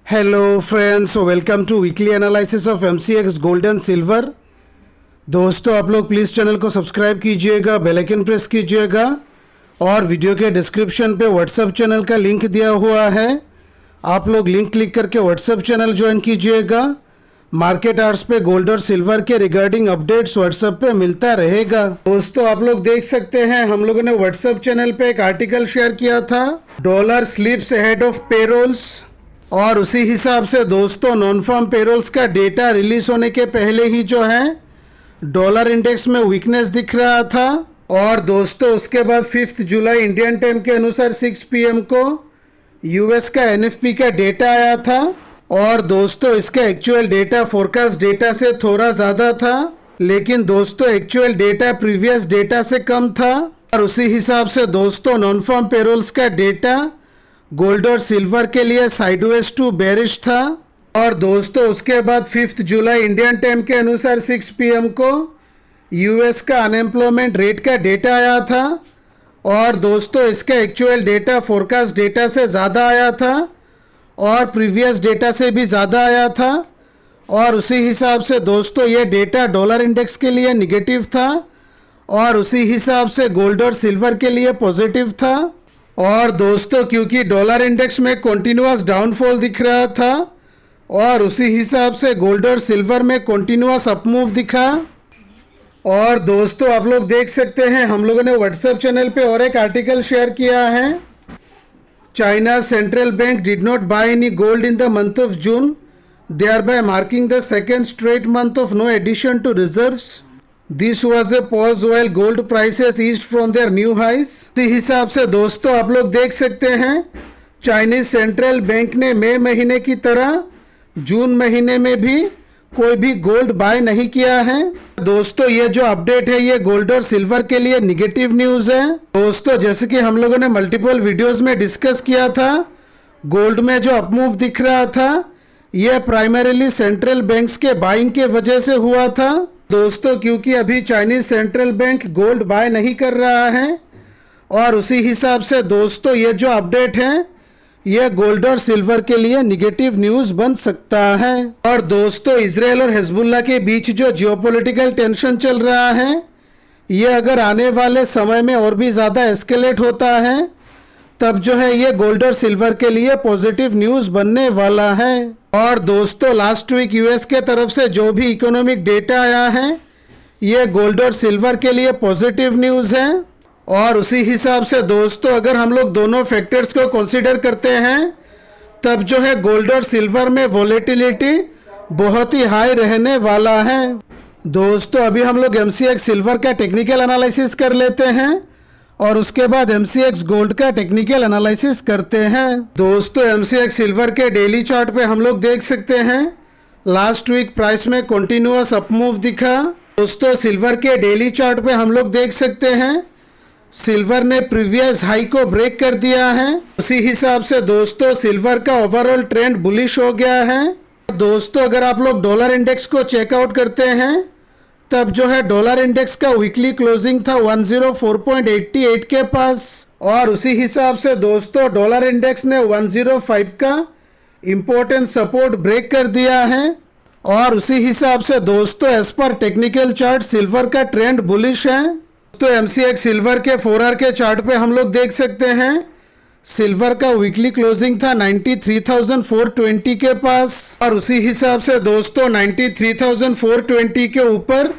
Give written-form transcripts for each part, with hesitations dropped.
Hello friends, welcome to weekly analysis of MCX gold and silver. दोस्तों, आप लोग please channel को subscribe कीजिएगा, बेल आइकन प्रेस कीजिएगा और वीडियो के डिस्क्रिप्शन पे व्हाट्सएप चैनल का लिंक दिया हुआ है। आप लोग लिंक क्लिक करके व्हाट्सएप चैनल ज्वाइन कीजिएगा। मार्केट आवर्स पे गोल्ड और सिल्वर के रिगार्डिंग अपडेट्स व्हाट्सएप पे मिलता रहेगा। दोस्तों, आप लोग देख सकते हैं हम लोगों ने व्हाट्सएप चैनल पे एक आर्टिकल शेयर किया था, dollar slips ahead of payrolls, और उसी हिसाब से दोस्तों नॉन फार्म पेरोल्स का डेटा रिलीज होने के पहले ही जो है डॉलर इंडेक्स में वीकनेस दिख रहा था। और दोस्तों उसके बाद 5 जुलाई इंडियन टाइम के अनुसार 6 PM को यूएस का एनएफपी का डेटा आया था और दोस्तों इसका एक्चुअल डेटा फोरकास्ट डेटा से थोड़ा ज़्यादा था, लेकिन दोस्तों एक्चुअल डेटा प्रीवियस डेटा से कम था। और उसी हिसाब से दोस्तों नॉन फार्म पेरोल्स का डेटा गोल्ड और सिल्वर के लिए साइडवेज टू बेरिश था। और दोस्तों उसके बाद 5 जुलाई इंडियन टाइम के अनुसार 6 PM को यूएस का अनएम्प्लॉयमेंट रेट का डेटा आया था और दोस्तों इसका एक्चुअल डेटा फोरकास्ट डेटा से ज़्यादा आया था और प्रीवियस डेटा से भी ज़्यादा आया था। और उसी हिसाब से दोस्तों ये डेटा डॉलर इंडेक्स के लिए निगेटिव था और उसी हिसाब से गोल्ड और सिल्वर के लिए पॉजिटिव था। और दोस्तों क्योंकि डॉलर इंडेक्स में कॉन्टिन्यूअस डाउनफॉल दिख रहा था और उसी हिसाब से गोल्ड और सिल्वर में कॉन्टिन्यूअस अपमूव दिखा। और दोस्तों आप लोग देख सकते हैं हम लोगों ने व्हाट्सएप चैनल पे और एक आर्टिकल शेयर किया है, China central bank did not by any gold in the month of June, thereby marking the second straight month of no addition to reserves. This was a pause while gold prices eased from their new highs. इसी हिसाब से दोस्तों आप लोग देख सकते हैं Chinese central bank ने मई महीने की तरह जून महीने में भी कोई भी गोल्ड बाय नहीं किया है। दोस्तों ये जो अपडेट है ये गोल्ड और सिल्वर के लिए निगेटिव न्यूज़ है। दोस्तों जैसे कि हम लोगों ने मल्टीपल वीडियोस में डिस्कस किया था, गोल्ड में जो अपमूव दिख रहा था ये प्राइमरीली सेंट्रल बैंक्स के बाइंग के वजह से हुआ था। दोस्तों क्योंकि अभी Chinese central bank gold buy नहीं कर रहा है और उसी हिसाब से दोस्तों ये जो अपडेट है ये गोल्ड और सिल्वर के लिए निगेटिव न्यूज़ बन सकता है। और दोस्तों इजराइल और हिजबुल्लाह के बीच जो जियोपॉलिटिकल टेंशन चल रहा है ये अगर आने वाले समय में और भी ज़्यादा एस्केलेट होता है तब जो है ये गोल्ड और सिल्वर के लिए पॉजिटिव न्यूज़ बनने वाला है। और दोस्तों लास्ट वीक यूएस के तरफ से जो भी इकोनॉमिक डेटा आया है ये गोल्ड और सिल्वर के लिए पॉजिटिव न्यूज़ है। और उसी हिसाब से दोस्तों अगर हम लोग दोनों फैक्टर्स को कंसीडर करते हैं तब जो है गोल्ड और सिल्वर में वॉलेटिलिटी बहुत ही हाई रहने वाला है। दोस्तों अभी हम लोग एमसीएक्स सिल्वर का टेक्निकल एनालिसिस कर लेते हैं और उसके बाद एमसीएक्स गोल्ड का टेक्निकल एनालिसिस करते हैं। दोस्तों एमसीएक्स सिल्वर के डेली चार्ट पे हम लोग देख सकते हैं लास्ट वीक प्राइस में कंटिन्यूअस अपमूव दिखा। दोस्तों सिल्वर के डेली चार्ट पे हम लोग देख सकते हैं सिल्वर ने प्रीवियस हाई को ब्रेक कर दिया है। उसी हिसाब से दोस्तों सिल्वर का ओवरऑल ट्रेंड बुलिश हो गया है। दोस्तों अगर आप लोग डॉलर इंडेक्स को चेकआउट करते हैं तब जो है डॉलर इंडेक्स का वीकली क्लोजिंग था 104.88 के पास और उसी हिसाब से दोस्तों डॉलर इंडेक्स ने 105 का इम्पोर्टेंट सपोर्ट ब्रेक कर दिया है। और उसी हिसाब से दोस्तों as per technical chart silver का ट्रेंड बुलिश है। तो एमसीएक्स सिल्वर के 4 आवर के चार्ट पे हम लोग देख सकते हैं सिल्वर का वीकली क्लोजिंग था 93,420 के पास और उसी हिसाब से दोस्तों 93,420 के ऊपर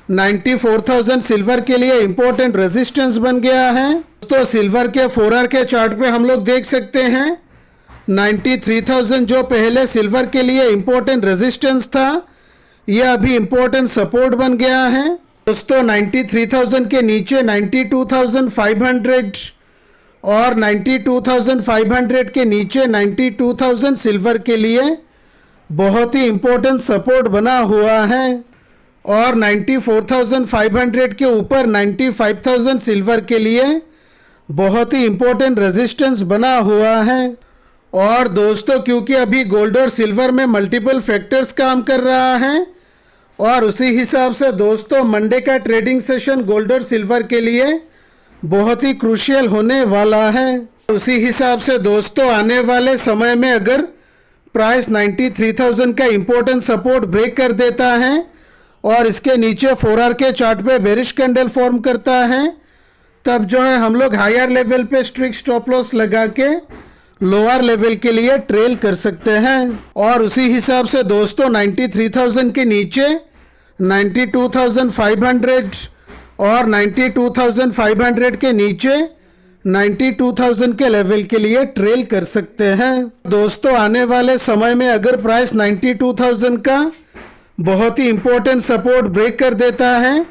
94,000 सिल्वर के लिए इंपॉर्टेंट रेजिस्टेंस बन गया है। तो सिल्वर के 4 आवर के चार्ट पे हम लोग देख सकते हैं 93,000 जो पहले सिल्वर के लिए इंपॉर्टेंट रेजिस्टेंस था ये अभी इंपॉर्टेंट सपोर्ट बन गया है। दोस्तों 93,000 के नीचे 92,500 और 92,500 के नीचे 92,000 सिल्वर के लिए बहुत ही इम्पोर्टेंट सपोर्ट बना हुआ है और 94,500 के ऊपर 95,000 सिल्वर के लिए बहुत ही इम्पोर्टेंट रेजिस्टेंस बना हुआ है। और दोस्तों क्योंकि अभी गोल्ड और सिल्वर में मल्टीपल फैक्टर्स काम कर रहा है और उसी हिसाब से दोस्तों मंडे का ट्रेडिंग सेशन गोल्ड और सिल्वर के लिए बहुत ही क्रूशियल होने वाला है। उसी हिसाब से दोस्तों आने वाले समय में अगर प्राइस 93,000 का इंपॉर्टेंट सपोर्ट ब्रेक कर देता है और इसके नीचे 4 आवर के चार्ट पे बेरिश कैंडल फॉर्म करता है, तब जो है हम लोग हायर लेवल पे स्ट्रिक्ट स्टॉप लॉस लगा के लोअर लेवल के लिए ट्रेल कर सकते हैं। और उसी हिसाब से दोस्तों 93,000 के नीचे 92,500 और 92,500 के नीचे 92,000 के लेवल के लिए ट्रेल कर सकते हैं। दोस्तों आने वाले समय में अगर प्राइस 92,000 का बहुत ही इंपॉर्टेंट सपोर्ट ब्रेक कर देता है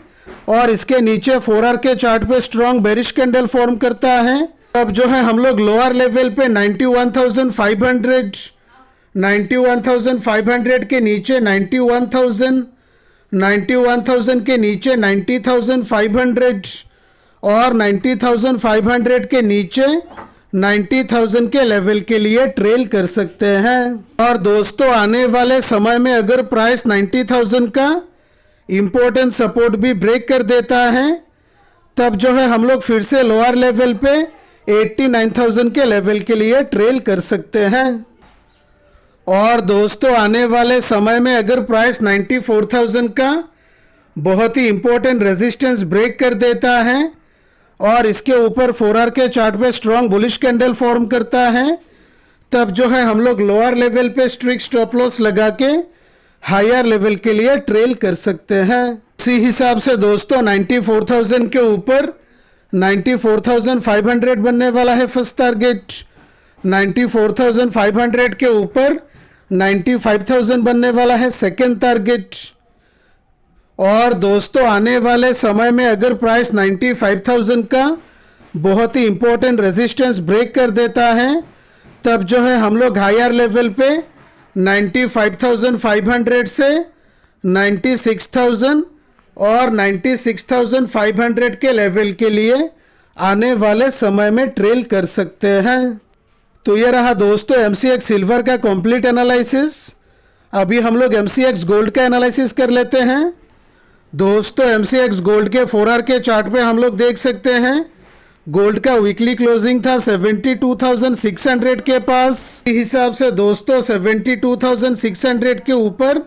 और इसके नीचे 4 आवर के चार्ट पे स्ट्रॉन्ग बेरिश कैंडल फॉर्म करता है, तब जो है हम लोग लोअर लेवल पे 91,500 के नीचे 91,000 के नीचे 90,500 और 90,500 के नीचे 90,000 के लेवल के लिए ट्रेल कर सकते हैं। और दोस्तों आने वाले समय में अगर प्राइस 90,000 का इम्पोर्टेंट सपोर्ट भी ब्रेक कर देता है, तब जो है हम लोग फिर से लोअर लेवल पे 89,000 के लेवल के लिए ट्रेल कर सकते हैं। और दोस्तों आने वाले समय में अगर प्राइस 94,000 का बहुत ही इम्पोर्टेंट रेजिस्टेंस ब्रेक कर देता है और इसके ऊपर 4 आवर के चार्ट पे स्ट्रॉन्ग बुलिश कैंडल फॉर्म करता है, तब जो है हम लोग लोअर लेवल पे स्ट्रिक्ट स्टॉप लॉस लगा के हायर लेवल के लिए ट्रेल कर सकते हैं। इसी हिसाब से दोस्तों 94,000 के ऊपर 94,500 बनने वाला है फर्स्ट टारगेट, 94,500 के ऊपर 95,000 बनने वाला है सेकेंड टारगेट। और दोस्तों आने वाले समय में अगर प्राइस 95,000 का बहुत ही इम्पोर्टेंट रेजिस्टेंस ब्रेक कर देता है, तब जो है हम लोग हायर लेवल पे 95,500 से 96,000 और 96,500 के लेवल के लिए आने वाले समय में ट्रेल कर सकते हैं। तो ये रहा दोस्तों MCX सिल्वर का कंप्लीट एनालिसिस। अभी हम लोग MCX गोल्ड का एनालिसिस कर लेते हैं। दोस्तों MCX गोल्ड के 4 आवर के चार्ट पे हम लोग देख सकते हैं गोल्ड का वीकली क्लोजिंग था 72,600 के पास। इस हिसाब से दोस्तों 72,600 के ऊपर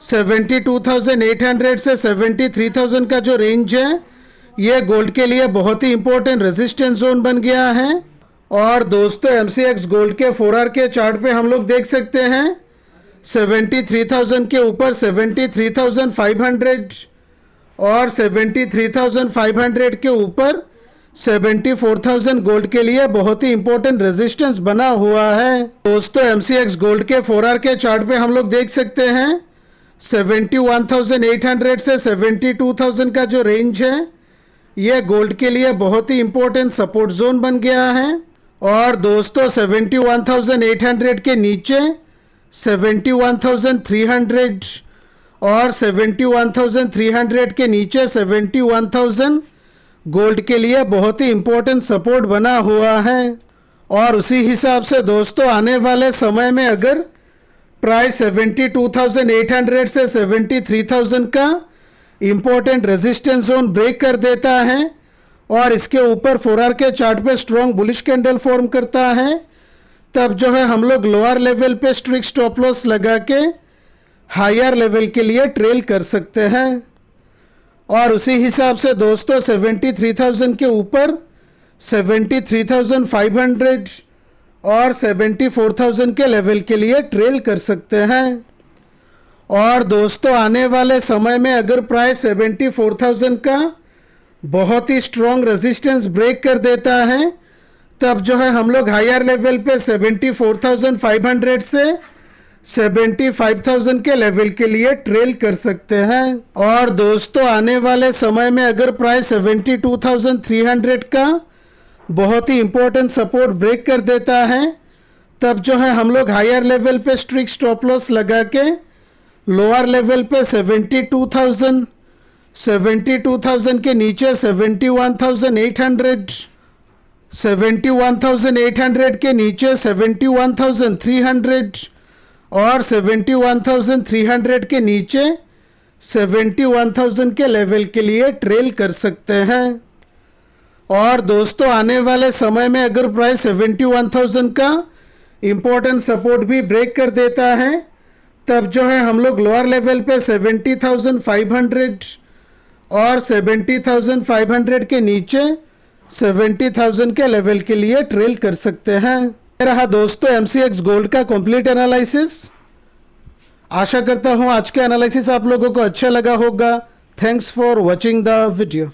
72,800 से 73,000 का जो रेंज है, ये गोल्ड के लिए बहुत ही इंपॉर्टेंट रेजिस्टेंस जोन बन गया है। और दोस्तों MCX गोल्ड के 4 आवर के चार्ट पे हम लोग देख सकते हैं 73,000 के ऊपर 73,500 और 73,500 के ऊपर 74,000 गोल्ड के लिए बहुत ही इंपॉर्टेंट रेजिस्टेंस बना हुआ है। दोस्तों MCX गोल्ड के 4 आवर के चार्ट पे हम लोग देख सकते हैं 71,800 से 72,000 का जो रेंज है, ये गोल्ड के लिए बहुत ही इंपॉर्टेंट सपोर्ट जोन बन गया है। और दोस्तों 71,800 के नीचे 71,300 और 71,300 के नीचे 71,000 गोल्ड के लिए बहुत ही इंपॉर्टेंट सपोर्ट बना हुआ है। और उसी हिसाब से दोस्तों आने वाले समय में अगर प्राइस 72,800 से 73,000 का इंपॉर्टेंट रेजिस्टेंस जोन ब्रेक कर देता है और इसके ऊपर 4 आवर के चार्ट पे स्ट्रॉन्ग बुलिश कैंडल फॉर्म करता है, तब जो है हम लोग लोअर लेवल पे स्ट्रिक्ट स्टॉप लॉस लगा के हायर लेवल के लिए ट्रेल कर सकते हैं। और उसी हिसाब से दोस्तों 73,000 के ऊपर 73,500 और 74,000 के लेवल के लिए ट्रेल कर सकते हैं। और दोस्तों आने वाले समय में अगर प्राइस 74,000 का बहुत ही स्ट्रॉन्ग रेजिस्टेंस ब्रेक कर देता है, तब जो है हम लोग हायर लेवल पे 74,500 से 75,000 के लेवल के लिए ट्रेल कर सकते हैं। और दोस्तों आने वाले समय में अगर प्राइस 72,300 का बहुत ही इंपॉर्टेंट सपोर्ट ब्रेक कर देता है, तब जो है हम लोग हायर लेवल पे स्ट्रिक्ट स्टॉप लॉस लगा के लोअर लेवल पे 72,000 के नीचे 71,800, 71,800 के नीचे 71,300 और 71,300 के नीचे 71,000 के लेवल के लिए ट्रेल कर सकते हैं। और दोस्तों आने वाले समय में अगर प्राइस 71,000 का इम्पोर्टेंट सपोर्ट भी ब्रेक कर देता है, तब जो है हम लोग लोअर लेवल पे 70,500 और 70,500 के नीचे 70,000 के लेवल के लिए ट्रेल कर सकते हैं। ये रहा दोस्तों MCX गोल्ड का कंप्लीट एनालिसिस। आशा करता हूँ आज के एनालिसिस आप लोगों को अच्छा लगा होगा। Thanks for watching the video.